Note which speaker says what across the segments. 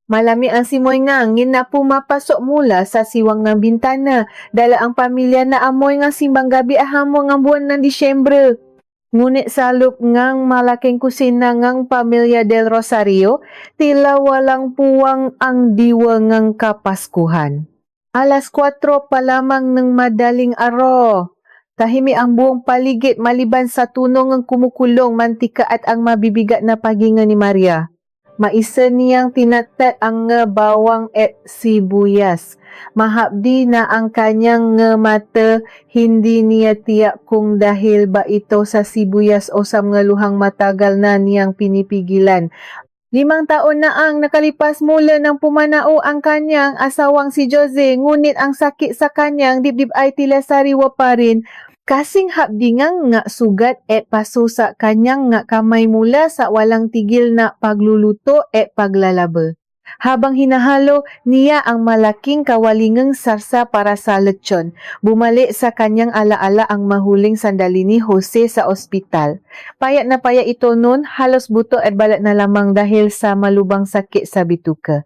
Speaker 1: Malami ang simoy nga ngin na pumapasok mula sa siwang ng bintana. Dala ang pamilya na amoy nga simbang gabi ahamo nga buwan ng Disyembre. Ngunit salop ngang malaking kusina ngang pamilya del Rosario, tila walang puwang ang diwa ngang kapaskuhan. Alas 4 pa lamang ng madaling araw. Tahimi ang buong paligid maliban sa tunog ng kumukulong mantika at ang mabibigat na paghinga ni Maria. Maisa niyang tinatat ang bawang at sibuyas. Mahapdi na ang kanyang mata, hindi niya tiyak kung dahil ba ito sa sibuyas o sa mga luhang matagal na niyang pinipigilan. 5 taon na ang nakalipas mula ng pumanao ang kanyang asawang si Jose, ngunit ang sakit sa kanyang dibdib ay tila sariwa pa rin. Kasing hapdingang nga sugat at paso sa kanyang nga kamay mula sa walang tigil na pagluluto at paglalaba. Habang hinahalo niya ang malaking kawalingang sarsa para sa lechon, bumalik sa kanyang alaala ang mahuling sandali ni Jose sa ospital. Payat na payat ito noon, halos buto at balat na lamang dahil sa malubang sakit sa bituka.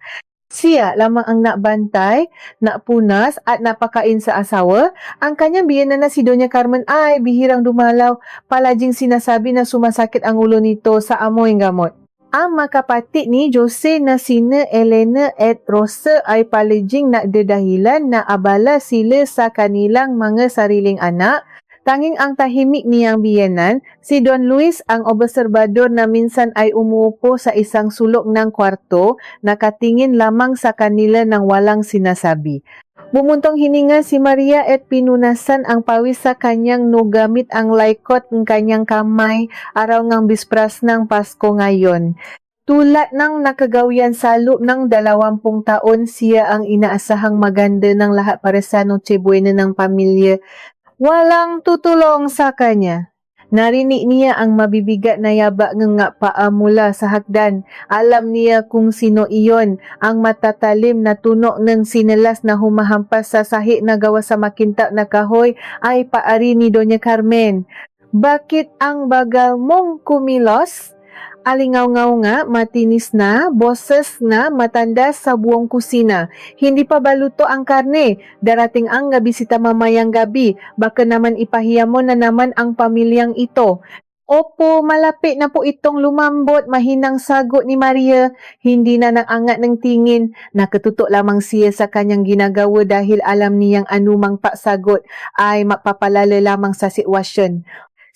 Speaker 1: Siya lamang ang nakbantay, nakpunas at napakain sa asawa. Ang kanyang biyana na si Doña Carmen ay bihirang dumalaw. Palaging sinasabi na sumasakit ang ulo nito sa amoy gamot. Ang makapatid ni Jose na sina Elena at Rosa ay palaging nakdedahilan na abala sila sa kanilang mga sariling anak. Tanging ang tahimik niyang biyenan, si Don Luis ang obserbador na minsan ay umuupo sa isang sulok ng kwarto, nakatingin lamang sa kanila nang walang sinasabi. Bumuntong hininga si Maria at pinunasan ang pawis sa kanyang no gamit ang laikot ng kanyang kamay araw ng bispras ng Pasko ngayon. Tulad ng nakagawian sa loob ng 20 taon, siya ang inaasahang maganda ng lahat para sa Noche Buena ng pamilya. Walang tutulong sa kanya. Narinig niya ang mabibigat na yaba ng nga paa mula sa hagdan. Alam niya kung sino iyon, ang matatalim na tunok ng sinelas na humahampas sa sahi na gawa sa makintab na kahoy ay paari ni Doña Carmen. Bakit ang bagal mong kumilos? Alingaw-ngaw nga, matinis na, boses na, matanda sa buong kusina. Hindi pa baluto ang karne. Darating ang bisita mamayang gabi. Baka naman ipahiya mo na naman ang pamilyang ito. Opo, malapit na po itong lumambot, mahinang sagot ni Maria. Hindi na naangat ng tingin. Nakatutok lamang siya sa kanyang ginagawa dahil alam niyang anumang pasagot ay mapapalala lamang sa sitwasyon.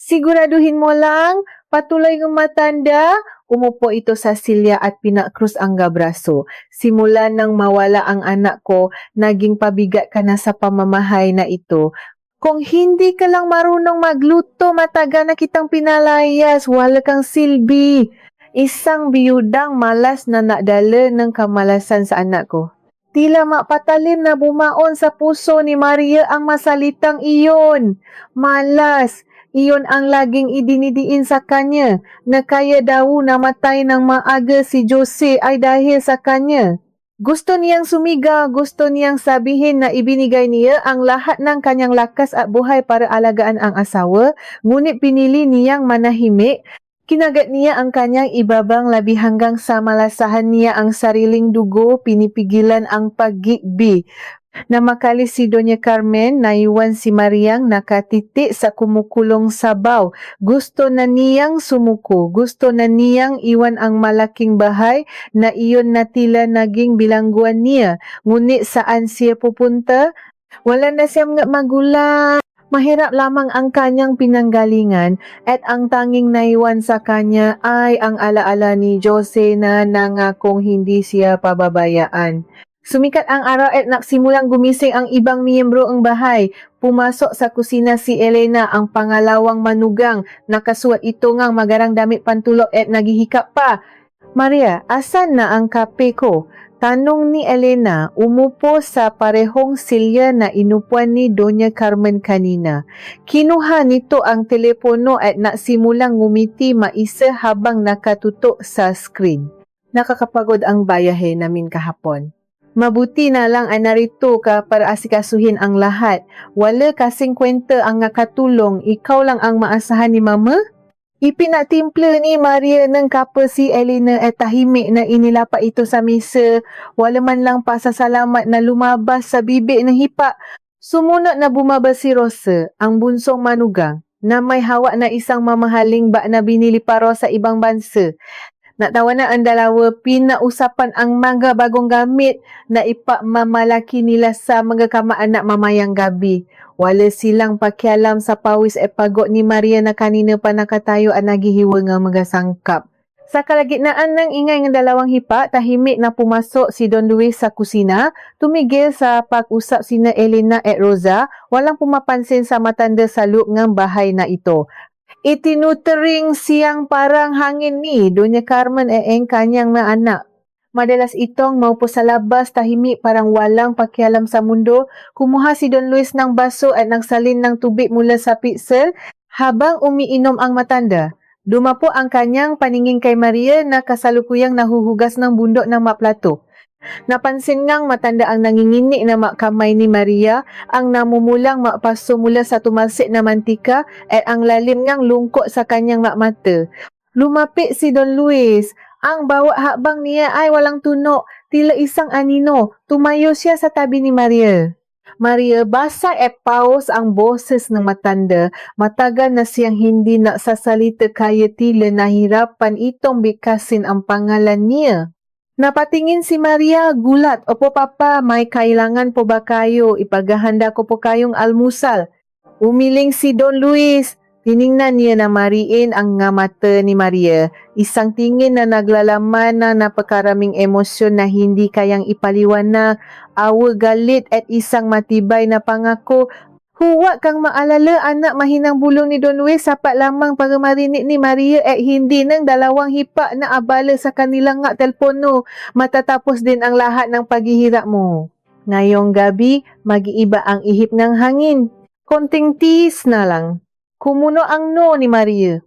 Speaker 1: Siguraduhin mo lang, patuloy ng matanda. Umupo ito sa silya at pinakrus ang gabraso. Simula nang mawala ang anak ko, naging pabigat ka na sa pamamahay na ito. Kung hindi ka lang marunong magluto, matagal na kitang pinalayas, wala kang silbi. Isang biyudang malas na nadala ng kamalasan sa anak ko. Tila mapatalim na bumaon sa puso ni Maria ang masalitang iyon. Malas. Iyon ang laging idinidiin sa kanya, na kaya daw namatay ng maaga si Jose ay dahil sa kanya. Gusto niyang sumiga, gusto niyang sabihin na ibinigay niya ang lahat ng kanyang lakas at buhay para alagaan ang asawa, ngunit pinili niyang manahimik. Kinagat niya ang kanyang ibabang labi hanggang sa malasahan niya ang sariling dugo, pinipigilan ang pag-gibi. Namakalis si Doña Carmen, naiwan si Mariang nakatiti sa kumukulong sabaw. Gusto na niyang sumuko, gusto na niyang iwan ang malaking bahay na iyon na tila naging bilangguan niya. Ngunit saan siya pupunta? Wala na siyang magulang. Mahirap lamang ang kanyang pinanggalingan at ang tanging naiwan sa kanya ay ang alaala ni Jose na nangakong hindi siya pababayaan. Sumikat ang araw at nagsimulang gumising ang ibang miyembro ng bahay. Pumasok sa kusina si Elena, ang pangalawang manugang. Nakasuot ito ngang magarang damit pantulog at naghihikap pa. Maria, asan na ang kape ko? Tanong ni Elena, umupo sa parehong silya na inupuan ni Doña Carmen kanina. Kinuha nito ang telepono at nagsimulang ngumiti maisa habang nakatutok sa screen. Nakakapagod ang bayahe namin kahapon. Mabuti na lang ay narito ka para asikasuhin ang lahat. Wala kasing kwenta ang nakatulong, ikaw lang ang maasahan ni Mama? Ipinatimple ni Maria ng kapa si Elena at tahimik na inilapa ito sa mesa. Wala man lang pasasalamat na lumabas sa bibig ng hipa. Sumunod na bumaba si Rosa, ang bunsong manugang, na may hawak na isang mamahaling bak na binili para sa ibang bansa. Natawa na ang dalawa, pinausapan ang mga bagong gamit na ipamamalaki nila sa mga kamaanak mamayang gabi. Wala silang pakialam sa pawis e pagod ni Maria na kanina pa nakatayo at naghihiwa nga mga sangkap. Sa kalagitnaan ng ingay ng dalawang hipa, tahimik na pumasok si Don Luis sa kusina, tumigil sa pag-usap sina Elena at Rosa, walang pumapansin sa matanda sa loob ng bahay na ito. Itinutering siyang parang hangin ni Doña Carmen e ang kanyang na anak. Madalas itong maupo sa labas, tahimik parang walang pakialam sa mundo. Kumuha si Don Luis ng baso at nagsalin ng tubig mula sa pitsil habang umiinom ang matanda. Dumapo ang kanyang paningin kay Maria na kasalukuyang nahuhugas ng bundok ng maplato. Napansin ngang matanda ang nangingini na kamay ni Maria, ang namumulang makpaso mula sa tumalsik na mantika at ang lalim ngang lungkot sa kanyang mata. Lumapit si Don Luis. Ang bawat hakbang niya ay walang tunok, tila isang anino. Tumayo siya sa tabi ni Maria. Maria, basa at paus ang boses ng matanda. Matagal na siyang hindi nagsasalita kaya tila nahirapan itong bigkasin ang pangalan niya. Napatingin si Maria, gulat. Opo papa, may kailangan po ba kayo? Ipagahanda ko po kayong almusal. Umiling si Don Luis. Tiningnan niya na mariin ang nga mata ni Maria. Isang tingin na naglalaman na napakaraming emosyon na hindi kayang ipaliwanag. Awa, galit at isang matibay na pangako. Huwag kang maalala, anak, mahinang bulong ni Don Luis, sapat lamang para marinig ni Maria at hindi ng dalawang hipa na abala sa kanilang nga telepono. Matatapos din ang lahat ng paghihirap mo. Ngayong gabi, mag-iiba ang ihip ng hangin. Konting tiis na lang. Kumuno ang no ni Maria.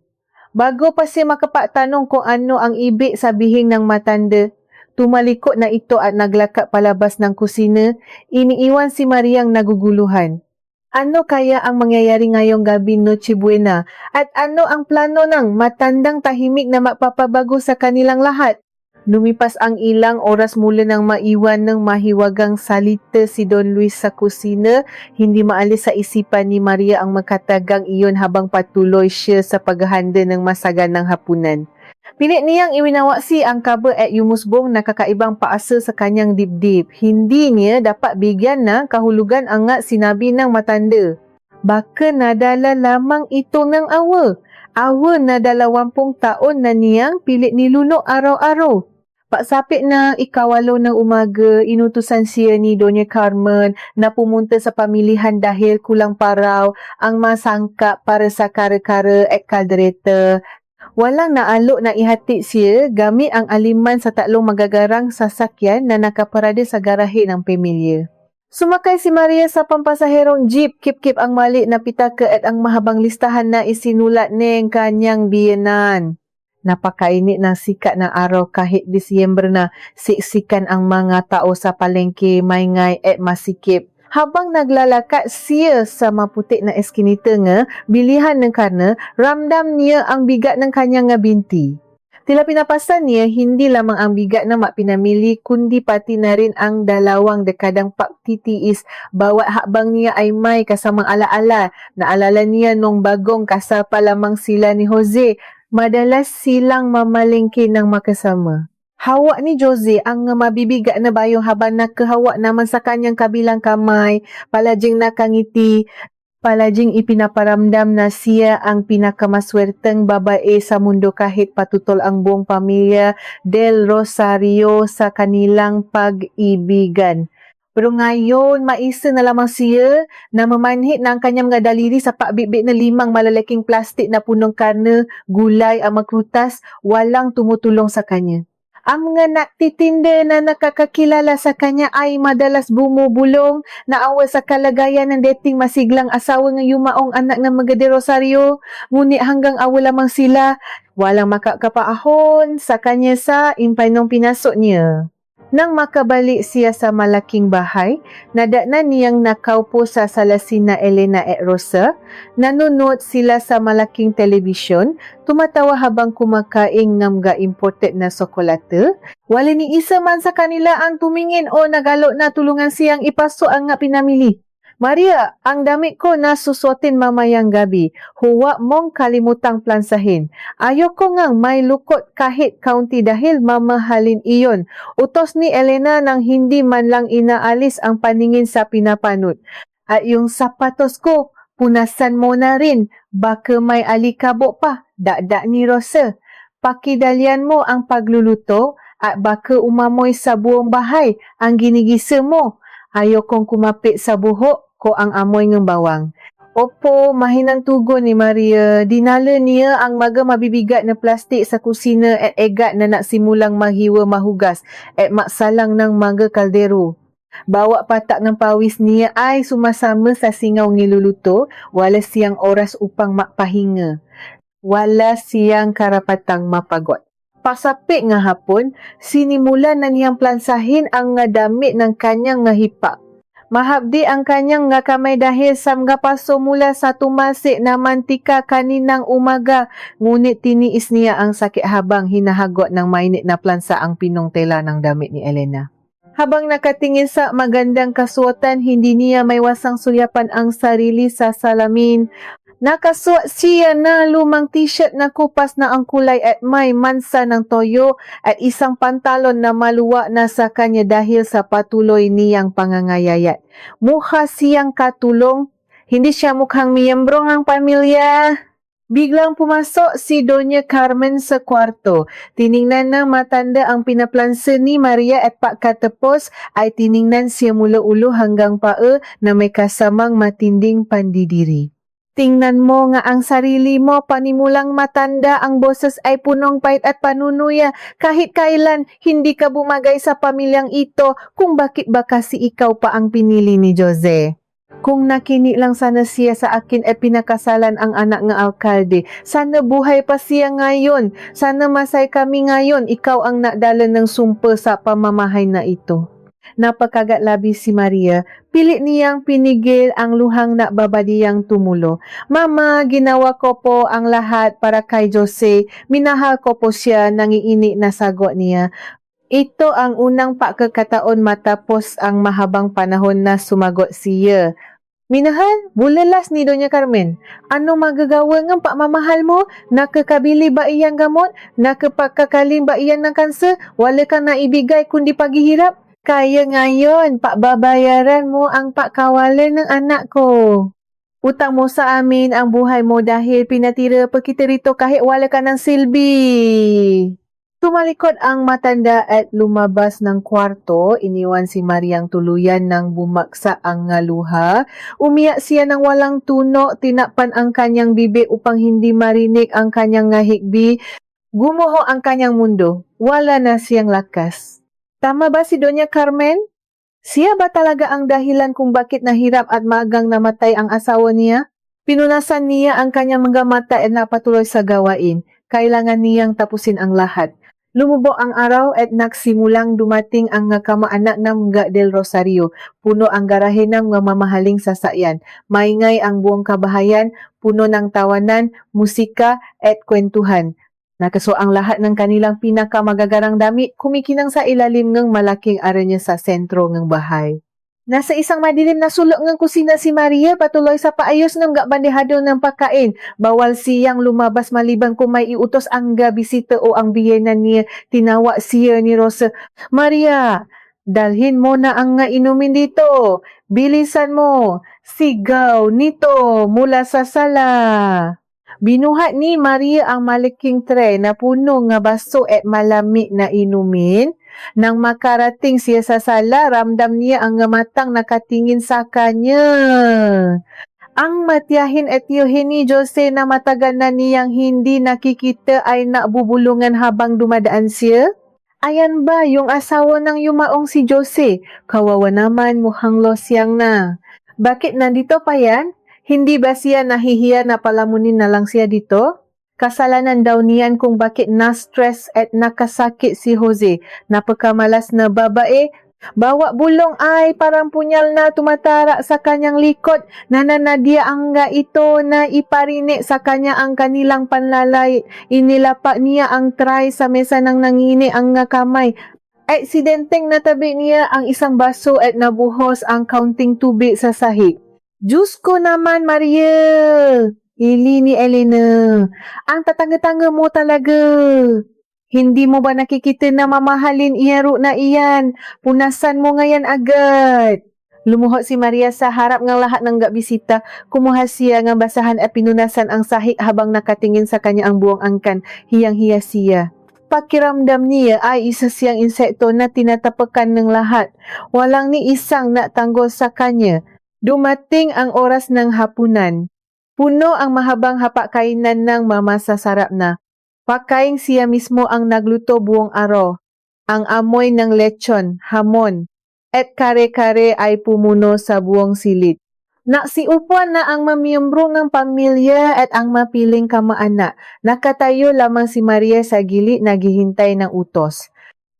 Speaker 1: Bago pa siya makapagtanong kung ano ang ibig sabihin ng matanda, tumalikod na ito at naglakad palabas ng kusina. Iniiwan si Maria ang naguguluhan. Ano kaya ang mangyayari ngayong gabi Noche Buena? At ano ang plano ng matandang tahimik na magpapabago sa kanilang lahat? Lumipas ang ilang oras mula nang maiwan ng mahiwagang salita si Don Luis sa kusina, hindi maalis sa isipan ni Maria ang makatagang iyon habang patuloy siya sa paghahanda ng masaganang hapunan. Pilit niyang iwinawaksi ang kaba at yumusbong na kakaibang paasa sa kanyang dibdib. Hindi niya dapat bigyan ng kahulugan ang nga sinabi ng matanda. Baka nadala lamang ito ng awa. Awa na 20 taon na niyang pilit nilunok araw-araw. Pagsapit na ikawalo ng umaga, inutusan siya ni Doña Carmen na pumunta sa pamilihan dahil kulang paraw ang masangka para sa kare-kare at kaldereta. Walang naalok na ihatid siya gamit ang aliman sa 3 magagarang sasakyan na nakaparada sa garahe ng pamilya. Sumakay si Maria sa pampasaherong jeep, kip-kip ang mali na pitaka at ang mahabang listahan na isinulat ng kanyang biyenan. Napakainit ng sikat ng araw kahit Disyembre na, siksikan ang mga tao sa palengke, maingay at masikip. Habang naglalakad siya sa maputik na eskinita nga, bilihan ng karne, ramdam niya ang bigat ng kanyang nga binti. Tila pinapasan niya, hindi lamang ang bigat na mapinamili, kundi pati na rin ang 2 dekadang pagtitiis. Bawat hakbang niya ay may kasamang alaala. Naalala niya nung bagong kasapa lamang sila ni Jose. Madalas silang mamalengke ng makasama. Hawak ni Jose ang mabibigat na bayong habang nakahawak naman sa kanyang kabilang kamay, palaging nakangiti, palaging ipinaparamdam na siya ang pinakamaswerteng babae sa mundo kahit patutol ang buong pamilya del Rosario sa kanilang pag-ibigan. Pero ngayon, maisa na lamang siya na mamanhit na ang kanyang mga daliri sa pagbibig na 5 malalaking plastik na punong karne, gulay, ang magprutas, walang tumutulong sa kanya. Ang mga nagtitinda na nakakakilala sa kanya ay madalas bumubulong, naawa sa kalagayan ng dating masiglang asawa ng yumaong anak ng mga de Rosario, ngunit hanggang awa lamang sila, walang makakapaahon sa kanya sa impay nung pinasok niya. Nang makabalik siya sa malaking bahay, nadakna niyang nakaupo sa sala sina Elena at Rosa, nanonood sila sa malaking telebisyon, tumatawa habang kumakain ng mga imported na sokolate. Wala ni isa man sa kanila ang tumingin o nagalok na tulungan siyang ipasok ang nga pinamili. Maria, ang damit ko na susuotin mamayang gabi. Huwag mong kalimutang plansahin. Ayoko ngang may lukot kahit kaunti dahil mamahalin iyon. Utos ni Elena nang hindi man lang inaalis ang paningin sa pinapanot. At yung sapatos ko, punasan mo na rin. Baka may alikabok pa. Dak-dak ni Rosa. Pakidalian mo ang pagluluto at baka umamoy sa buong bahay ang ginigisa mo. Ayokong kumapit sa buhok ko ang amoy ng bawang. Opo, mahinang tugon ni Maria. Dinala niya ang mga mabibigat na plastik sa kusina at egat na nak simulang mahiwa mahugas at maksalang ng mga kaldero. Bawa patak ng pawis niya ay sumasama sa singaw niluluto, wala siyang oras upang makpahinga. Wala siyang karapatang mapagot. Pasapit nga hapon, sinimulan na niyang plansahin ang nga damit ng kanyang nga hipa. Mahabdi ang kanyang nga kamay dahil sa mga paso mula sa tumalsik na mantika kaninang umaga. Ngunit tiniis niya ang sakit habang hinahagot ng mainit na plansa ang pinong tela ng damit ni Elena. Habang nakatingin sa magandang kasuotan, hindi niya may wasang sulyapan ang sarili sa salamin. Nakasuot siya na lumang t-shirt na kupas na ang kulay at may mansa ng toyo at isang pantalon na maluwa na sa kanya dahil sa patuloy niyang pangangayayat. Mukha siyang katulong, hindi siya mukhang miyembro ng pamilya. Biglang pumasok si Doña Carmen sa kwarto. Tiningnan ng matanda ang pinaplansa ni Maria at pagkatapos ay tiningnan siya mula ulo hanggang paa na may kasamang matinding pandidiri. Tingnan mo nga ang sarili mo, panimulang matanda, ang boses ay punong pait at panunuya. Kahit kailan, hindi ka bumagay sa pamilyang ito kung bakit ba kasi ikaw pa ang pinili ni Jose. Kung nakini lang sana siya sa akin at pinakasalan ang anak nga alkalde, sana buhay pa siya ngayon. Sana masay kami ngayon, ikaw ang nakdala ng sumpa sa pamamahay na ito. Napakagatlabi si Maria, pilit niyang pinigil ang luhang nakbabadiyang tumulo. Mama, ginawa ko po ang lahat para kay Jose. Minahal ko po siya, nangiini na sagot niya. Ito ang unang pagkakataon matapos ang mahabang panahon na sumagot siya. Minahal, bulalas ni Doña Carmen. Ano magagawa ng pamamahal mo? Nakakabili ba iyang gamot? Nakapagkakaling ba iyan ng kanser? Wala ka na ibigay kundi paghihirap? Kaya ngayon, babayaran mo ang pagkawalan ng anak ko. Utang mo sa amin ang buhay mo dahil pinatira pa kita rito kahit wala ka ng silbi. Tumalikod ang matanda at lumabas ng kwarto. Iniwan si Mariang tuluyan ng bumaksa ang luha. Umiyak siya ng walang tuno. Tinakpan ang kanyang bibi upang hindi marinig ang kanyang hikbi. Gumuho ang kanyang mundo. Wala na siyang lakas. Tama ba si Doña Carmen? Siya ba talaga ang dahilan kung bakit nahirap at maagang namatay ang asawa niya? Pinunasan niya ang kanyang mga mata at napatuloy sa gawain. Kailangan niyang tapusin ang lahat. Lumubog ang araw at nagsimulang dumating ang kamaanak ng mga del Rosario. Puno ang garahe ng mga mamahaling sasakyan. Maingay ang buong kabahayan, puno ng tawanan, musika at kwentuhan. Nakaso ang lahat ng kanilang pinakamagagarang damit, kumikinang sa ilalim ng malaking aranya sa sentro ng bahay. Nasa isang madilim na sulok ng kusina si Maria, patuloy sa paayos ng bandehado ng pagkain. Bawal siyang lumabas maliban kung may iutos ang bisita o ang biyena niya. Tinawa siya ni Rosa, Maria, dalhin mo na ang inumin dito. Bilisan mo. Sigaw nito mula sa sala. Binuhat ni Maria ang malaking tray na puno nga baso at malamig na inumin. Nang makarating siya sa sala, ramdam niya ang matang nakatingin sa kanya. Ang matiyahin at tiyuhin ni Jose na matagal na niyang hindi nakikita ay nabubulungan habang dumadaan siya. Ayan ba yung asawa ng yumaong si Jose? Kawawa naman, mukhang losyang na. Bakit nandito pa yan? Hindi ba siya nahihiya na palamunin na lang siya dito? Kasalanan daw niyan kung bakit na-stress at nakasakit si Jose. Napakamalas na babae. Bawa bulong ay parang punyal na tumatara sa kanyang likod. Nananadia ang nga ito na iparinig sa kanya ang kanilang panlalay. Inilapak niya ang tray sa mesa ng nangini ang nga kamay. Aksidenteng natabi niya ang isang baso at nabuhos ang kaunting tubig sa sahig. Diyos ko naman, Maria! Ili ni Elena. Ang tatanga-tanga mo talaga. Hindi mo ba nakikita na mamahalin iyaro na iyan? Punasan mo ngayon agad. Lumuhot si Maria sa harap ng lahat ng bisita. Kumuha siya ng basahan at pinunasan ang sahig habang nakatingin sa kanya ang buong angkan. Hiyang-hiya siya. Pakiramdam niya ay isa siyang insekto na tinatapakan ng lahat. Walang ni isang natanggol sa kanya. Dumating ang oras ng hapunan. Puno ang mahabang hapakainan ng mamasasarap na. Pakaing siya mismo ang nagluto buong araw. Ang amoy ng lechon, hamon, at kare-kare ay pumuno sa buong silid. Naksiupuan na ang mamiyembro ng pamilya at ang mapiling kamaanak. Nakatayo lamang si Maria sa gilid naghihintay ng utos.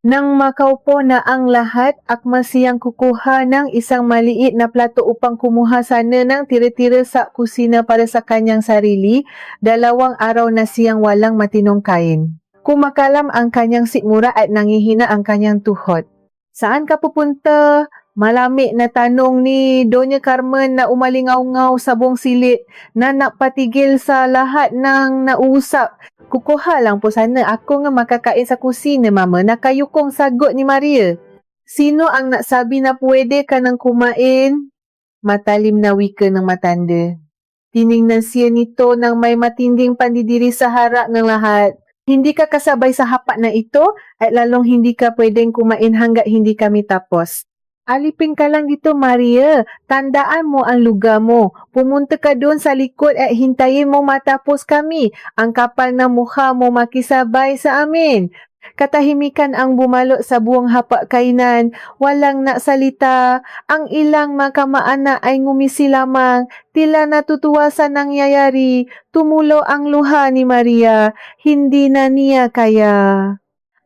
Speaker 1: Nang makaupo na ang lahat, akma siyang kukuha ng isang maliit na plato upang kumuha sana ng tira-tira sa kusina para sa kanyang sarili. 2 araw na siyang walang matinong kain. Kumakalam ang kanyang sikmura at nangihina ang kanyang tuhod. Saan ka pupunta? Malamig na tanong ni Doña Carmen na umalingaw-ngaw sa buong silid na napatigil sa lahat ng nausap. Kukuha lang po sana ako nga makakain sa kusina, Mama. Nakayukong sagot ni Maria. Sino ang nagsabi na pwede ka nang kumain? Matalim na wika ng matanda. Tiningnan siya nito ng may matinding pandidiri sa harap ng lahat. Hindi ka kasabay sa hapak na ito at lalong hindi ka pwedeng kumain hanggat hindi kami tapos. Alipin ka lang dito, Maria. Tandaan mo ang lugar mo. Pumunta ka doon sa likod at hintayin mo matapos kami. Ang kapal na mukha mo makisabay sa amin. Katahimikan ang bumalot sa buong hapak kainan. Walang naksalita. Ang ilang makamaanak ay ngumisi lamang. Tila natutuwa sa nangyayari. Tumulo ang luha ni Maria. Hindi na niya kaya.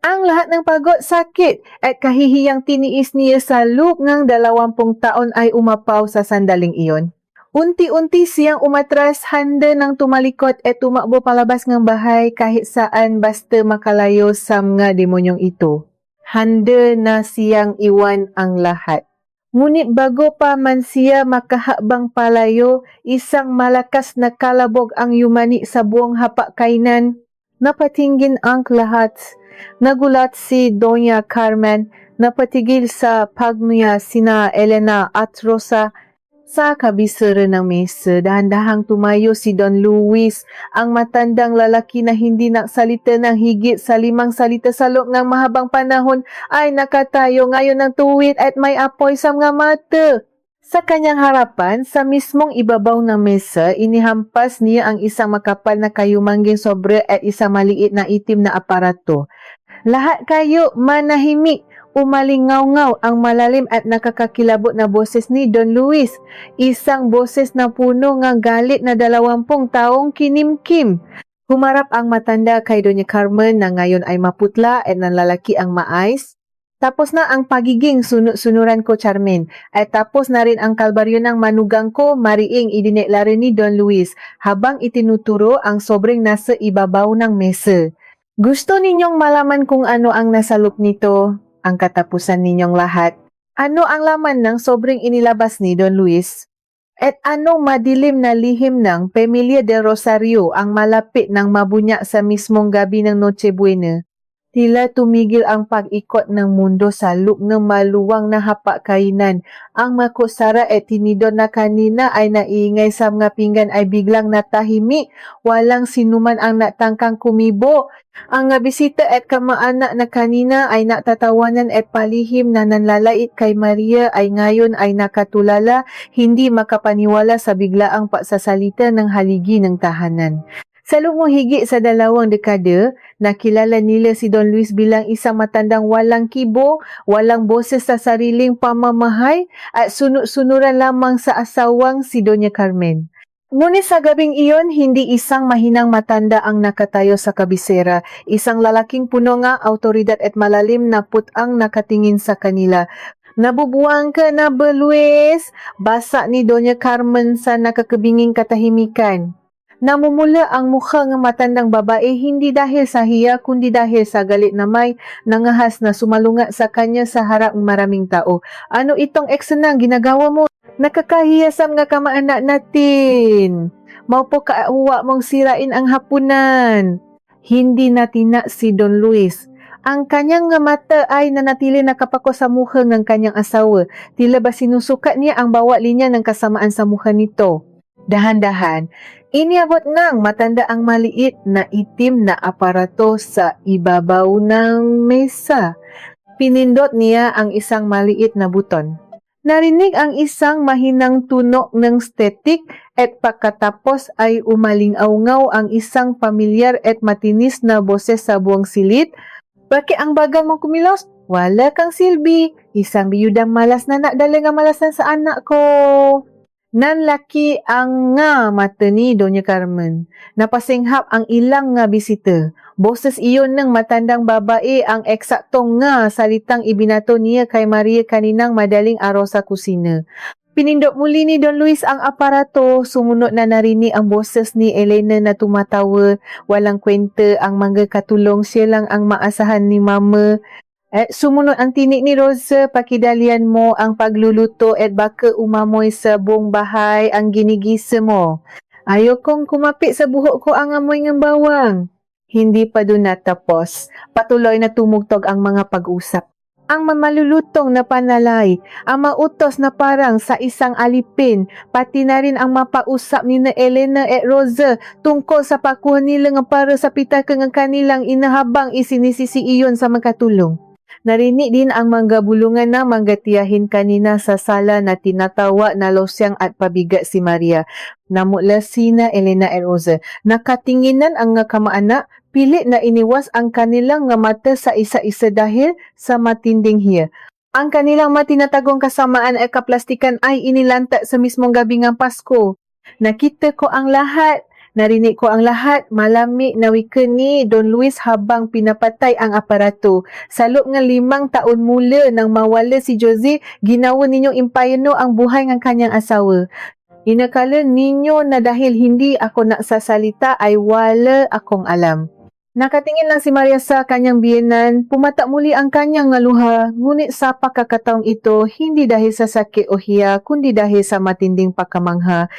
Speaker 1: Ang lahat ng pagod, sakit at kahihiyang tiniis niya sa loob ng 20 taon ay umapaw sa sandaling iyon. Unti-unti siyang umatras, handa ng tumalikod at tumakbo palabas ng bahay kahit saan basta makalayo sa mga demonyong ito. Handa na siyang iwan ang lahat. Ngunit bago pa man siya makahakbang palayo, isang malakas na kalabog ang yumani sa buong hapak kainan. Napatingin ang lahat. Nagulat si Doña Carmen, napatigil sa pagnuya sina Elena at Rosa sa kabisera ng mesa. Dahan-dahang tumayo si Don Luis, ang matandang lalaki na hindi naksalita ng higit sa 5 salita sa loob ng mahabang panahon ay nakatayo ngayon ng tuwid at may apoy sa mga mata. Sa kanyang harapan, sa mismong ibabaw ng mesa, inihampas niya ang isang makapal na kayumangging sobre at isang maliit na itim na aparato. Lahat kayo manahimik. Umalingaw-ngaw ang malalim at nakakakilabot na boses ni Don Luis. Isang boses na puno ng galit na 20 taong kinimkim. Humarap ang matanda kay Doña Carmen na ngayon ay maputla at nanlalaki ang maayos. Tapos na ang pagiging sunod-sunuran ko, Charmaine. At tapos na rin ang kalbaryo ng manugang ko, mariing idineklara ni Don Luis habang itinuturo ang sobreng nasa ibabaw ng mesa. Gusto ninyong malaman kung ano ang nasa loob nito? Ang katapusan ninyong lahat. Ano ang laman ng sobreng inilabas ni Don Luis? At anong madilim na lihim ng Pamilya del Rosario ang malapit ng mabunya sa mismong gabi ng Noche Buena? Tila tumigil ang pag-ikot ng mundo sa loob ng maluwang na hapakainan. Ang makusara at tinidor na kanina ay naingay sa mga pinggan ay biglang natahimik. Walang sinuman ang natangkang kumibo. Ang bisita at kamaanak na kanina ay natatawanan at palihim na nanlalait kay Maria ay ngayon ay nakatulala, hindi makapaniwala sa biglaang pagsasalita ng haligi ng tahanan. Sa loob ng higit sa 2 dekada, nakilala nila si Don Luis bilang isang matandang walang kibo, walang boses sa sariling pamamahay at sunod-sunuran lamang sa asawang si Doña Carmen. Ngunit sa gabing iyon, hindi isang mahinang matanda ang nakatayo sa kabisera. Isang lalaking puno nga autoridad at malalim na putang nakatingin sa kanila. Nabubuang ka na ba, Luis? Basa ni Doña Carmen sa nakakabinging katahimikan. Namumula ang mukha ng matandang babae hindi dahil sa hiya kundi dahil sa galit na may nangahas na sumalunga sa kanya sa harap ng maraming tao. Ano itong eksena ginagawa mo? Nakakahiyasam nga kamaanak natin. Maupo kauwa mong sirain ang hapunan. Hindi natina si Don Luis. Ang kanyang nga mata ay nanatili nakapako sa mukha ng kanyang asawa. Tila ba sinusukat niya ang bawat linya ng kasamaan sa mukha nito. Dahan-dahan, iniabot ng matanda ang maliit na itim na aparato sa ibabaw ng mesa. Pinindot niya ang isang maliit na buton. Narinig ang isang mahinang tunog ng static at pagkatapos ay umalingaw ang isang pamilyar at matinis na boses sa buong silid. Bakit ang bagal mong kumilos? Wala kang silbi. Isang biyudang malas na nakdala nga malasan sa anak ko. Nanlaki ang nga mata ni Doña Carmen. Napasinghap ang ilang nga bisita. Boses iyon ng matandang babae ang eksaktong nga salitang ibinato niya kay Maria kaninang madaling araw sa kusina. Pinindot muli ni Don Luis ang aparato. Sumunod na narinig ang boses ni Elena na tumatawa. Walang kwenta ang mga katulong, siya lang ang maasahan ni Mama. At sumunod ang tinik ni Rosa, pakidalian mo ang pagluluto at baka umamoy sa buong bahay ang ginigisa mo. Ayokong kumapit sa buhok ko ang amoy ng bawang. Hindi pa doon natapos. Patuloy na tumugtog ang mga pag-usap. Ang mamalulutong na panalay, ang mautos na parang sa isang alipin, pati na rin ang mapausap ni na Elena at Rosa tungkol sa pakuha nila nga para sa pitaka ng kanilang inahabang isinisisi iyon sa makatulong. Narinig din ang mga bulungan na manggatiyahin kanina sa sala na tinatawa na losyang at pabigat si Maria. Namutla sina Elena at Rosa. Nakatinginan ang nga kamaanak, pilit na iniwas ang kanilang nga mata sa isa-isa dahil sa matinding hiya. Ang kanilang matinatagong kasamaan at kaplastikan ay inilanta sa mismong gabi ng Pasko. Nakita ko ang lahat. Narinig ko ang lahat, malami na wika ni Don Luis habang pinapatay ang aparato. Sa loob ng 5 taon mula nang mawala si Jose, ginawa ninyong impayano ang buhay ng kanyang asawa. Inakala ninyo na dahil hindi ako nagsasalita ay wala akong alam. Nakatingin lang si Maria sa kanyang biyenan, pumata muli ang kanyang luha, ngunit sa pagkakataong ito, hindi dahil sa sakit o hiya, kundi dahil sa matinding pagkamangha.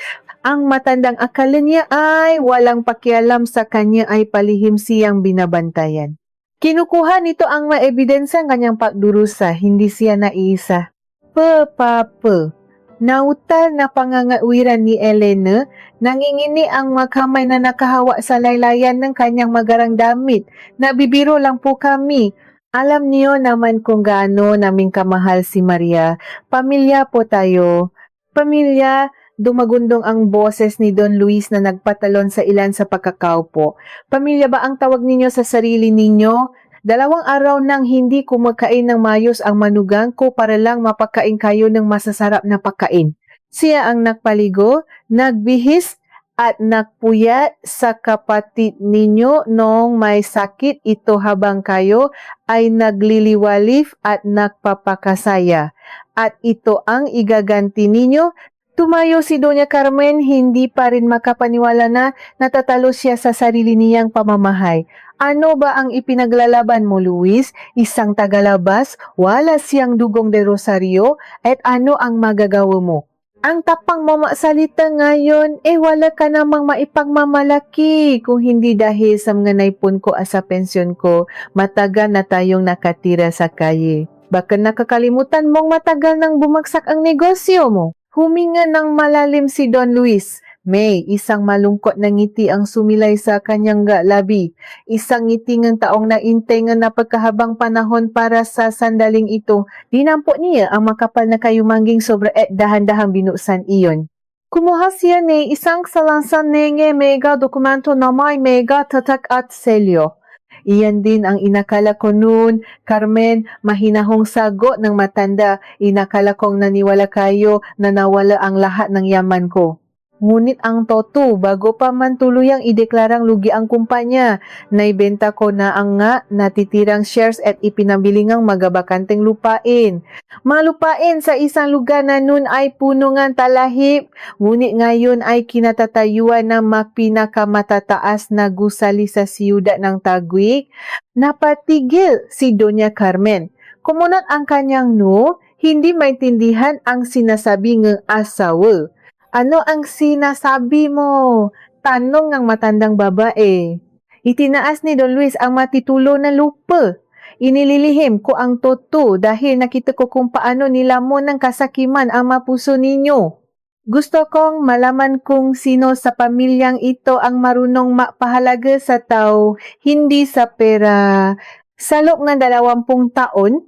Speaker 1: Ang matandang akala niya ay walang pakialam sa kanya ay palihim siyang binabantayan. Kinukuha nito ang maebidensya ng kanyang pagdurusa, hindi siya naiisa. Papa. Nautal na pangangawiran ni Elena, nangingini ang makamay na nakahawa sa laylayan ng kanyang magarang damit. Nabibiro lang po kami. Alam niyo naman kung gaano naming kamahal si Maria. Pamilya po tayo. Pamilya. Dumagundong ang boses ni Don Luis na nagpatalon sa ilan sa pagkakaupo. Pamilya ba ang tawag ninyo sa sarili ninyo? 2 araw nang hindi kumakain ng mayos ang manugang ko para lang mapakain kayo ng masasarap na pagkain. Siya ang nagpaligo, nagbihis at nagpuyat sa kapatid ninyo noong may sakit ito habang kayo ay nagliliwalif at nagpapakasaya. At ito ang igaganti ninyo. Tumayo si Doña Carmen, hindi pa rin makapaniwala na natatalo siya sa sarili niyang pamamahay. Ano ba ang ipinaglalaban mo, Luis? Isang tagalabas? Wala siyang dugong de Rosario? At ano ang magagawa mo? Ang tapang mo masalita ngayon, wala ka namang maipagmamalaki. Kung hindi dahil sa mga naipon ko sa pensyon ko, matagal na tayong nakatira sa kaye. Baka nakakalimutan mong matagal nang bumagsak ang negosyo mo. Huminga ng malalim si Don Luis. May, isang malungkot na ngiti ang sumilay sa kanyang labi. Isang ngiti ng taong naintay nga napagkahabang panahon para sa sandaling ito. Dinampo niya ang makapal na kayumangging sobra at dahan-dahang binuksan iyon. Kumuha siya ni isang salansan nenge mega dokumento na may mega tatak at selyo. Iyan din ang inakala ko noon, Carmen, mahinahong sagot ng matanda. Inakala kong naniwala kayo na nawala ang lahat ng yaman ko. Ngunit ang toto, bago pa man tuluyang ideklarang lugi ang kumpanya, naibenta ko na ang nga natitirang shares at ipinabilingang magabakanteng lupain. Malupain sa isang lugar na nun ay puno ng talahib, ngunit ngayon ay kinatatayuan ng pinakamatataas na gusali sa siyudad ng Taguig. Napatigil si Doña Carmen. Kumunat ang kanyang no, hindi maintindihan ang sinasabi ng asawa. Ano ang sinasabi mo? Tanong ng matandang babae. Itinaas ni Don Luis ang matitulo na lupa. Inililihim ko ang toto dahil nakita ko kung paano nilamon ng kasakiman ang mapuso ninyo. Gusto kong malaman kung sino sa pamilyang ito ang marunong mapahalaga sa tao, hindi sa pera. Sa loob ng 20 taon,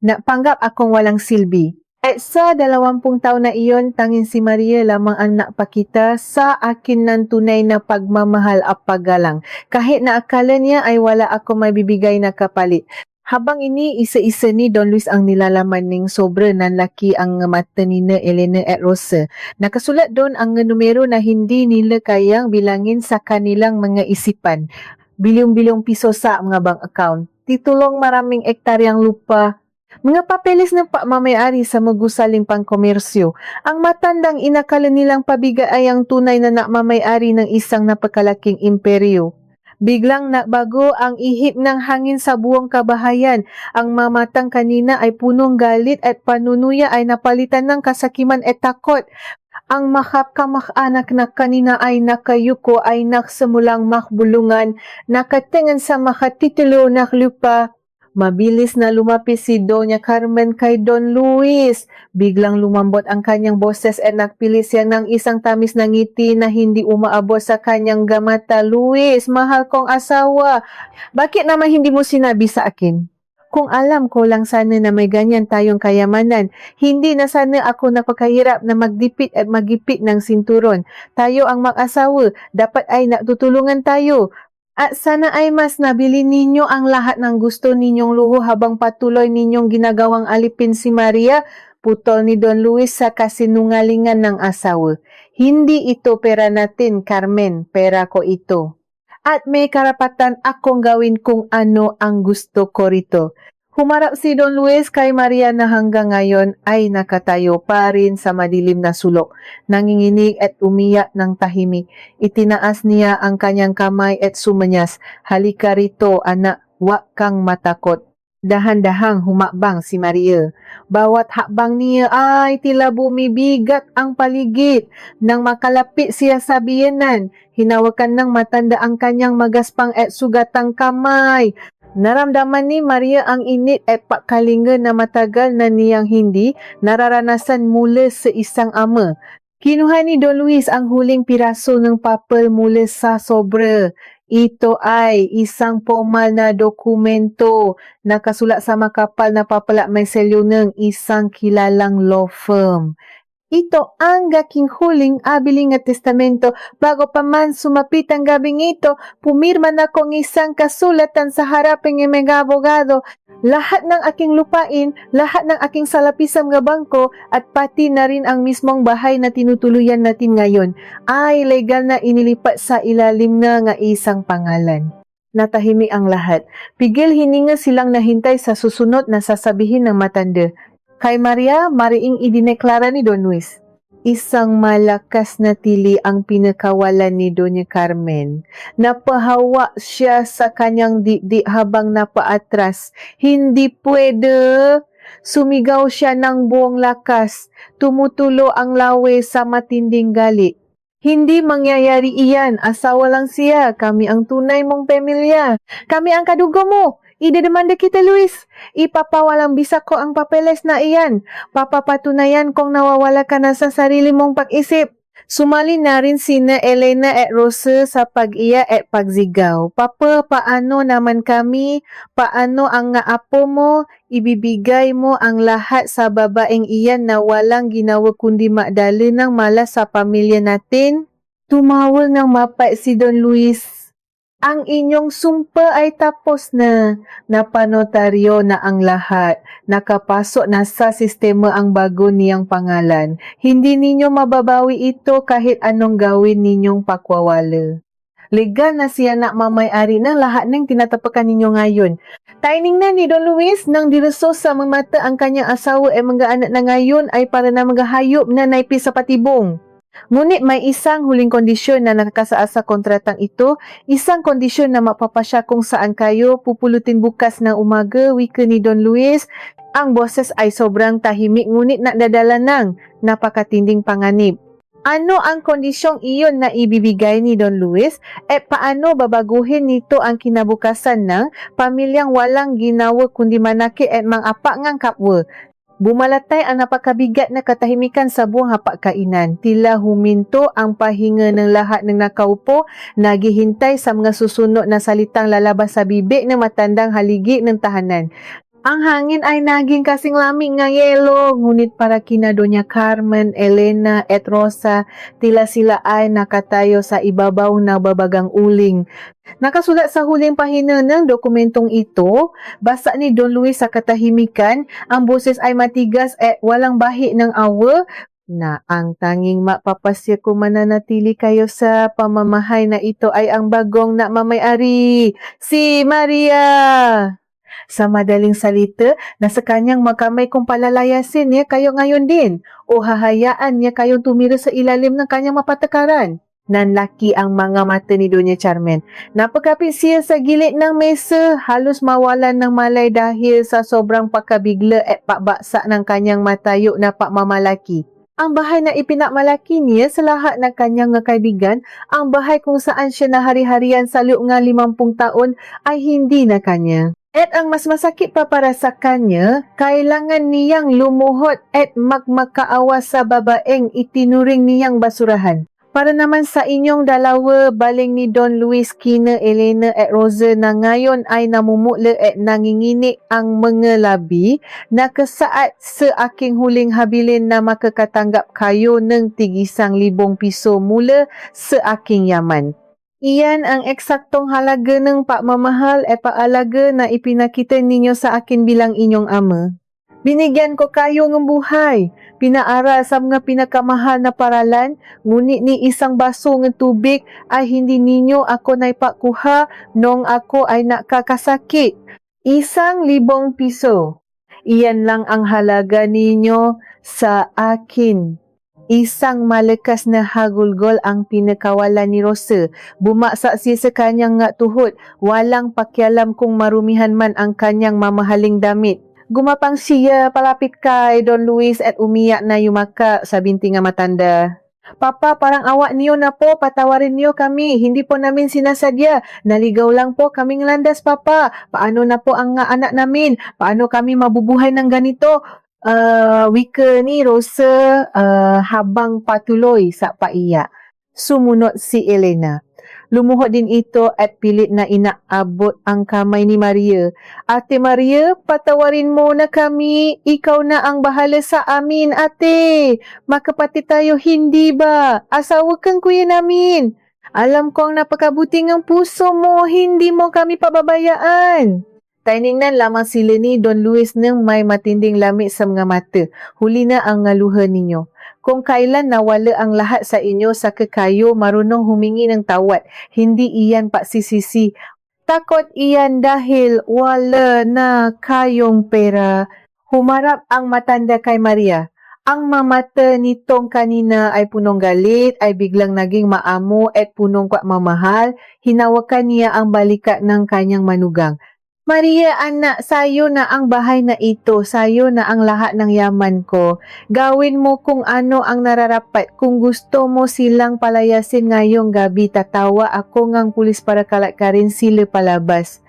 Speaker 1: napanggap akong walang silbi. At sa 20 taon na iyon, tanging si Maria lamang ang napakita sa akin ng tunay na pagmamahal at paggalang. Kahit na akala niya ay wala ako maibibigay na kapalit. Habang ini, isa-isa ni Don Luis ang nilalaman ning sobra ng laki ang mata ni na Elena at Rosa. Nakasulat doon ang numero na hindi nila kayang bilangin sa kanilang mga isipan. Bilyong-bilyong piso sa mga bank account. Titulong maraming ektaryang lupa. Mga papeles ng pamamayari sa magusaling pangkomersyo. Ang matandang inakala nilang pabiga ay ang tunay na namamayari ng isang napakalaking imperyo. Biglang nabago ang ihip ng hangin sa buong kabahayan. Ang mamatang kanina ay punong galit at panunuya ay napalitan ng kasakiman at takot. Ang makapkamak-anak na kanina ay nakayuko ay naksemulang makbulungan, nakatingin sa makatitulo na lupa. Mabilis na lumapit si Doña Carmen kay Don Luis. Biglang lumambot ang kanyang boses at nagpili siya ng isang tamis na ngiti na hindi umaabot sa kanyang gamata. Luis, mahal kong asawa, bakit naman hindi mo sinabi sa akin? Kung alam ko lang sana na may ganyan tayong kayamanan, hindi na sana ako napakahirap na magdipit at magipit ng sinturon. Tayo ang mag-asawa, dapat ay natutulungan tayo. At sana ay mas nabili ninyo ang lahat ng gusto ninyong luho habang patuloy ninyong ginagawang alipin si Maria, putol ni Don Luis sa kasinungalingan ng asawa. Hindi ito pera natin, Carmen, pera ko ito. At may karapatan akong gawin kung ano ang gusto ko rito. Humarap si Don Luis kay Maria na hanggang ngayon ay nakatayo pa rin sa madilim na sulok. Nanginginig at umiyak ng tahimik. Itinaas niya ang kanyang kamay at sumanyas. Halika rito, anak, wag kang matakot. Dahan-dahang humakbang si Maria. Bawat hakbang niya ay tila bumibigat ang paligid. Nang makalapit siya sa biyenan, hinawakan ng matanda ang kanyang magaspang at sugatang kamay. Naramdaman ni Maria ang init at pagkalinga na matagal na niyang hindi nararanasan mula sa isang ama. Kinuha ni Don Luis ang huling piraso ng papel mula sa sobre. Ito ay isang formal na dokumento na kasulat sa makapal na papel at may selyo ng isang kilalang law firm. Ito ang aking huling abiling at testamento. Bago pa man sumapit ang gabing ito, pumirma na kong isang kasulatan sa haraping mga abogado. Lahat ng aking lupain, lahat ng aking salapisang nga bangko, at pati na rin ang mismong bahay na tinutuluyan natin ngayon, ay legal na inilipat sa ilalim na nga isang pangalan. Natahimik ang lahat. Pigil hininga silang nahintay sa susunod na sasabihin ng matanda. Kay Maria, mariing idineklara ni Don Luis. Isang malakas na tili ang pinakawalan ni Doña Carmen. Napahawa siya sa kanyang dibdib habang napaatras. Hindi pwede. Sumigaw siya ng buong lakas. Tumutulo ang lawe sa matinding galit. Hindi mangyayari iyan. Asawa lang siya. Kami ang tunay mong pamilya. Kami ang kadugo mo. Idedemanda kita, Luis. Ipapawalang bisa ko ang papeles na iyan. Papapatunayan kong nawawala ka na sa sarili mong pag-isip. Sumali na rin sina Elena at Rosa sa pag-iya at pagzigaw. Papa, paano naman kami? Paano ang nga apo mo? Ibibigay mo ang lahat sa babaeng iyan na walang ginawa kundi madali ng malas sa pamilya natin? Tumawal ng mapait si Don Luis. Ang inyong sumpa ay tapos na. Napanotaryo na ang lahat. Nakapasok na sa sistema ang bago niyang pangalan. Hindi ninyo mababawi ito kahit anong gawin ninyong pakwawala. Legal na siya na mamay-ari ng lahat ng tinatapakan ninyo ngayon. Timing na ni Don Luis nang direso sa mamata ang kanyang asawa ay mga anak na ngayon ay para na magahayop na naipis sa patibong. Ngunit may isang huling kondisyon na nakakasaad sa kontratang ito, isang kondisyon na mapapasya kung saan kayo pupulutin bukas ng umaga, wika ni Don Luis. Ang boses ay sobrang tahimik ngunit nadadala ng napakatinding panganib. Ano ang kondisyong iyon na ibibigay ni Don Luis at paano babaguhin nito ang kinabukasan ng pamilyang walang ginawa kundi manakit at mang-apak ngang kapwa? Bumalatay ang napakabigat na katahimikan sa buong hapagkainan. Tila huminto ang pahinga ng lahat ng nakaupo, naghihintay sa mga susunod na salitang lalabas sa bibig ng matandang haligi ng tahanan. Ang hangin ay naging kasing lamig ng yelo, ngunit para kina Doña Carmen, Elena at Rosa, tila sila ay nakatayo sa ibabaw na babagang uling. Nakasulat sa huling pahina ng dokumentong ito, basa ni Don Luis sa katahimikan, ang boses ay matigas at walang bahi ng awa, na ang tanging mapapasya kung mananatili kayo sa pamamahay na ito ay ang bagong na mamay-ari, si Maria. Sa madaling salita, nasa kanyang makamay kung palalayasin niya kayo ngayon din o hahayaan niya kayong tumira sa ilalim ng kanyang mapatakaran. Nanlaki ang mga mata ni Doña Carmen. Napakapit siya sa gilid ng mesa, halos mawalan ng malay dahil sa sobrang pagkabigla at pakbaksa ng kanyang matayo na pakmamalaki. Ang bahay na ipinakmalaki niya sa lahat ng kanyang kaibigan, ang bahay kung saan siya na hari-harian sa loob ng 50 taon ay hindi na kanya. At ang mas masakit pa para sa kanya, kailangan niyang lumuhod at magmakaawa sa babaeng itinuring niyang basurahan. Para naman sa inyong dalawa, baling ni Don Luis kina Elena at Rosa na ngayon ay namumutla at nanginginig ang mga labi, nakasaad sa aking huling habilin na makakatanggap kayo ng tig1,000 piso mula sa aking yaman. Iyan ang eksaktong halaga ng pagmamahal at paalaga na ipinakita ninyo sa akin bilang inyong ama. Binigyan ko kayo ng buhay, pinaaral sa mga pinakamahal na paralan, ngunit ni isang baso ng tubig ay hindi ninyo ako naipakuha nung ako ay nakakasakit. 1,000 piso. Iyan lang ang halaga ninyo sa akin. Isang malakas na hagulgol ang pinakawalan ni Rosa. Bumaksa siya sa kanyang nga tuhod. Walang pakialam kung marumihan man ang kanyang mamahaling damit. Gumapang siya palapit kay Don Luis at umiyak na yumaka sa binti nga matanda. Papa, parang awa niyo na po, patawarin niyo kami. Hindi po namin sinasadya. Naligaw lang po kaming landas, Papa. Paano na po ang anak namin? Paano kami mabubuhay ng ganito? Wika ni Rosa habang patuloy sa paiyak. Sumunod si Elena. Lumuhod din ito at pilit na inaabot ang kamay ni Maria. Ate Maria, patawarin mo na kami. Ikaw na ang bahala sa amin, ate. Makapatid tayo, hindi ba? Asawa kang kuya namin. Alam ko ang napakabuting ang puso mo. Hindi mo kami pababayaan. Tainingnan lamang sila ni Don Luis nang may matinding lamig sa mga mata. Huli na ang ngaluhan ninyo. Kung kailan nawala ang lahat sa inyo sa kekayo, marunong humingi ng tawad. Hindi iyan pagsisisi. Takot iyan dahil wala na kayong pera. Humarap ang matanda kay Maria. Ang mamata nitong kanina ay punong galit, ay biglang naging maamo at punong mamahal. Hinawakan niya ang balikat ng kanyang manugang. Maria, anak, sayo na ang bahay na ito, sayo na ang lahat ng yaman ko. Gawin mo kung ano ang nararapat. Kung gusto mo silang palayasin ngayong gabi, tatawa ako ngang pulis para kalakarin sila palabas.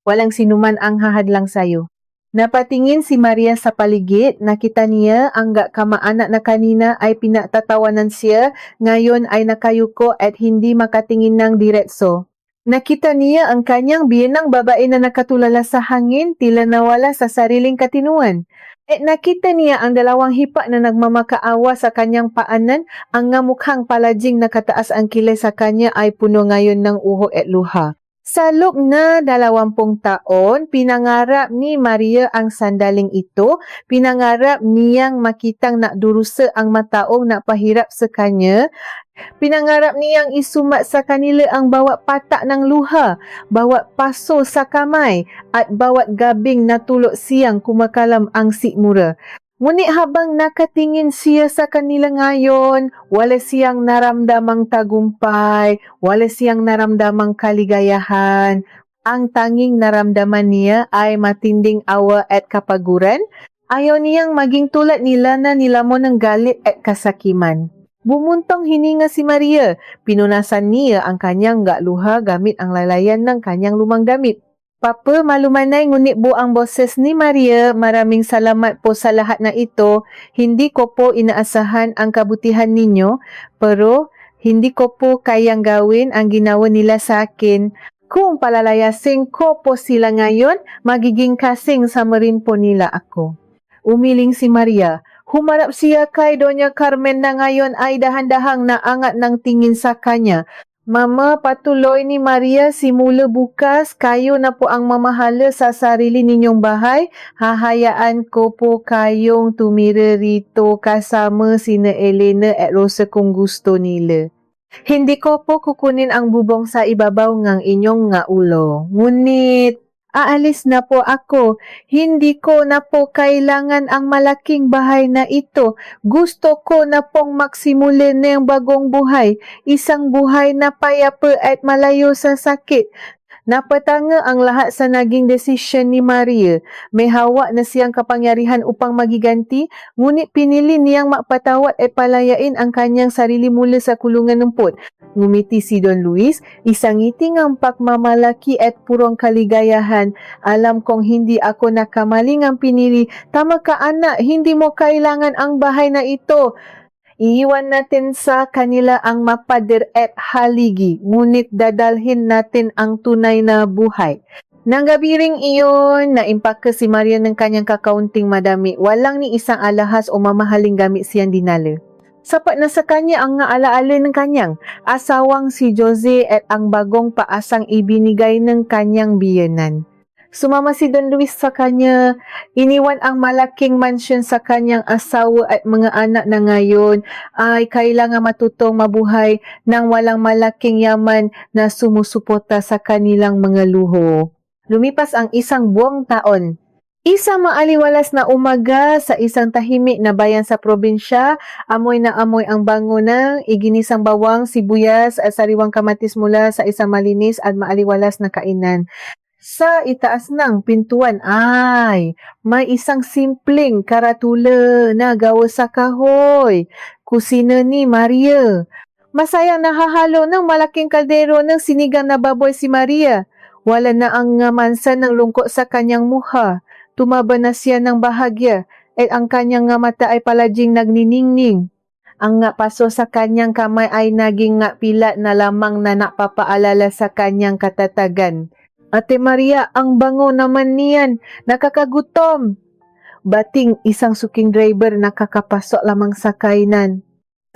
Speaker 1: Walang sinuman ang hahadlang sayo. Napatingin si Maria sa paligid, nakita niya ang kamaanak na kanina ay pinatatawanan siya, ngayon ay nakayuko at hindi makatingin ng diretso. Nakita niya ang kanyang biyenang babae na nakatulala sa hangin, tila nawala sa sariling katinuan. At nakita niya ang dalawang hipa na nagmamakaawa sa kanyang paanan, ang nga mukhang palajing nakataas ang kilay sa kanya ay puno ngayon ng uho at luha. Sa loob na 20 taon, pinangarap ni Maria ang sandaling ito. Pinangarap niyang makitang nakdurusa ang mataong nakpahirap sa kanya. Pinangarap niyang isumat sa kanila ang bawat patak ng luha, bawat paso sa kamay, at bawat gabing na tulok siang kumakalam ang sikmura. Ngunit habang nakatingin siya sa kanila ngayon, wala siyang naramdamang tagumpay, wala siyang naramdamang kaligayahan. Ang tanging naramdaman niya ay matinding awa at kapaguran. Ayaw niyang maging tulad nila na nilamon ng galit at kasakiman. Bumuntong hininga si Maria. Pinunasan niya ang kanyang luha gamit ang lalayan ng kanyang lumang damit. Papa, malumanay ngunit buang boses ni Maria, maraming salamat po sa lahat na ito. Hindi ko po inaasahan ang kabutihan ninyo, pero hindi ko po kayang gawin ang ginawa nila sa akin. Kung palalayasin ko po sila ngayon, magiging kasing sama rin po nila ako. Umiling si Maria. Humarap siya kay Doña Carmen na ngayon ay dahan-dahang naangat ng tingin sa kanya. Mama, patuloy ni Maria, simula bukas, kayo na po ang mamahala sa sarili ninyong bahay. Hahayaan ko po kayong tumira rito kasama sina Elena at Rosa kung gusto nila. Hindi ko po kukunin ang bubong sa ibabaw ng inyong ulo. Ngunit, aalis na po ako. Hindi ko na po kailangan ang malaking bahay na ito. Gusto ko na pong magsimula ng bagong buhay. Isang buhay na payapa at malayo sa sakit. Napatanga ang lahat sa naging desisyon ni Maria. May hawak na siyang kapangyarihan upang magiganti, ngunit pinili niyang mapatawad at palayain ang kanyang sarili mula sa kulungan ng pot. Ngumiti si Don Luis, isang ngiti ng pagmamalaki at purong kaligayahan. Alam kong hindi ako nakamaling ang pinili. Tama ka anak, hindi mo kailangan ang bahay na ito. Iiwan natin sa kanila ang mapader at haligi, ngunit dadalhin natin ang tunay na buhay. Nang gabi ring iyon, naimpake si Maria ng kanyang kakaunting madami. Walang ni isang alahas o mamahaling gamit siyang dinala. Sapat na sa kanya ang alaala ng kanyang asawang si Jose at ang bagong paasang ibinigay ng kanyang biyenan. Sumama si Don Luis sa kanya, iniwan ang malaking mansyon sa kanyang asawa at mga anak na ngayon ay kailangan matutong mabuhay ng walang malaking yaman na sumusuporta sa kanilang mga luho. Lumipas ang isang buong taon. Isang maaliwalas na umaga sa isang tahimik na bayan sa probinsya, amoy na amoy ang bangunan, iginisang bawang, sibuyas at sariwang kamatis mula sa isang malinis at maaliwalas na kainan. Sa itaas ng pintuan ay may isang simpleng karatula na gawa sa kahoy. Kusina ni Maria. Masayang nahahalo ng malaking kaldero ng sinigang na baboy si Maria. Wala na ang mansa ng lungkot sa kanyang muha. Tumaba na siya ng bahagya at ang kanyang mata ay palaging nagniningning. Ang paso sa kanyang kamay ay naging pilat na lamang na napapaalala sa kanyang katatagan. Ate Maria, ang bango naman niyan. Nakakagutom. Bating isang suking driver nakakapasok lamang sa kainan.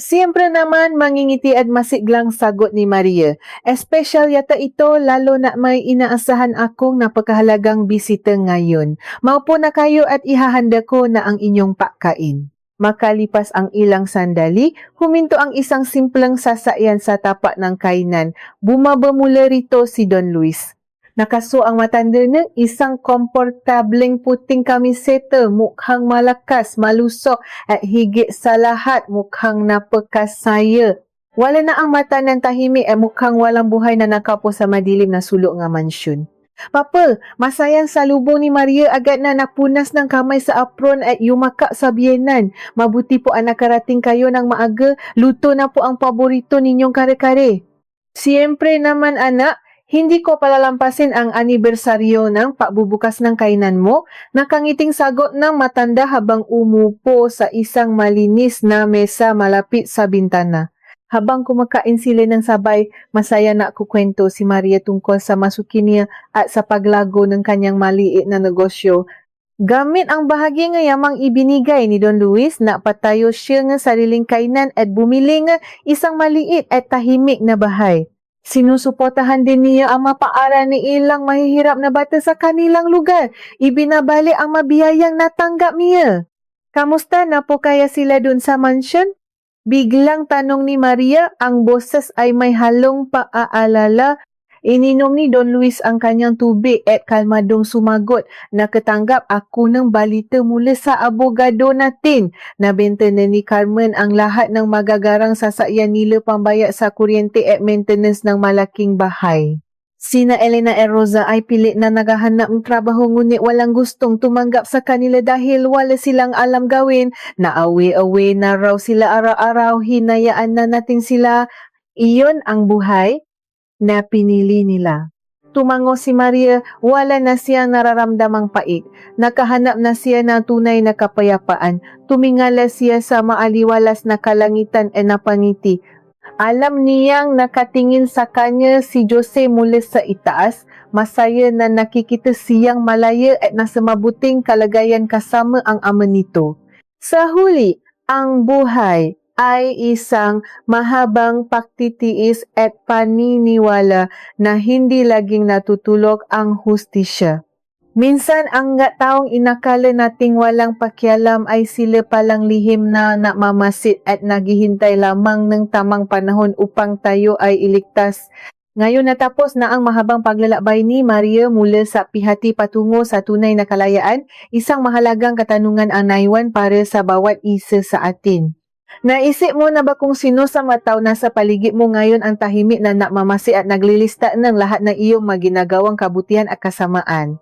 Speaker 1: Siyempre naman mangingiti at masiglang sagot ni Maria. Espesyal yata ito lalo na may inaasahan akong napakahalagang bisita ngayon. Maupo na kayo at ihahanda ko na ang inyong pagkain. Makalipas ang ilang sandali, huminto ang isang simpleng sasakyan sa tapat ng kainan. Bumaba mula rito si Don Luis. Nakaso ang matanda ng isang komportableng puting kamiseta, mukhang malakas, malusok at higit sa lahat mukhang napakasaya. Wala na ang mata ng tahimik at mukhang walang buhay na nakaupo sa madilim na sulok ng mansyon. Papa, masayang salubong ni Maria agad na napunas ng kamay sa apron at yumakak sa biyenan. Mabuti po ang nakarating kayo ng maaga, luto na po ang paborito ninyong kare-kare. Siyempre naman anak, hindi ko palalampasin ang anibersaryo ng pagbubukas ng kainan mo. Nakangiting sagot ng matanda habang umupo sa isang malinis na mesa malapit sa bintana. Habang kumakain sila ng sabay, masaya na kukwento si Maria tungkol sa masukin niya at sa paglago ng kanyang maliit na negosyo. Gamit ang bahagi nga yamang ibinigay ni Don Luis, napatayo siya ng sariling kainan at bumili ng isang maliit at tahimik na bahay. Sinusuportahan din niya ang mapaaral ni ilang mahihirap na bata sa kanilang lugar. Ibinabalik ang mabiyayang natanggap niya. Kamusta na po kaya sila dun sa mansion? Biglang tanong ni Maria, ang boses ay may halong paaalala. Ininom ni Don Luis ang kanyang tubig at kalmadong sumagot. Nakatanggap ako ng balita mula sa abogado natin. Nabenta na ni Carmen ang lahat ng magagarang sasakyan nila pambayad sa kuryente at maintenance ng malaking bahay. Sina Elena at Rosa ay pilit na naghahanap ng trabaho ngunit walang gustong tumanggap sa kanila dahil wala silang alam gawin. Naawi-awi na raw sila araw-araw, hinayaan na natin sila. Iyon ang buhay na pinili nila. Tumango si Maria, wala na siyang nararamdamang pait. Nakahanap na siya ng tunay na kapayapaan. Tumingala siya sa maaliwalas na kalangitan at napangiti. Alam niyang nakatingin sa kanya si Jose mula sa itaas. Masaya na nakikita siyang malaya at nasa mabuting kalagayan kasama ang ama nito. Sa huli, ang buhay ay isang mahabang pagtitiis at paniniwala na hindi laging natutulog ang hustisya. Minsan ang taong inakala nating walang pakialam ay sila palang lihim na namamasid at naghihintay lamang ng tamang panahon upang tayo ay iligtas. Ngayon natapos na ang mahabang paglalakbay ni Maria mula sa pihati patungo sa tunay na kalayaan. Isang mahalagang katanungan ang naiwan para sa bawat isa sa atin. Naisip mo na ba kung sino sa mataw na sa paligid mo ngayon ang tahimik na namamasi at naglilista ng lahat ng iyong maginagawang kabutihan at kasamaan?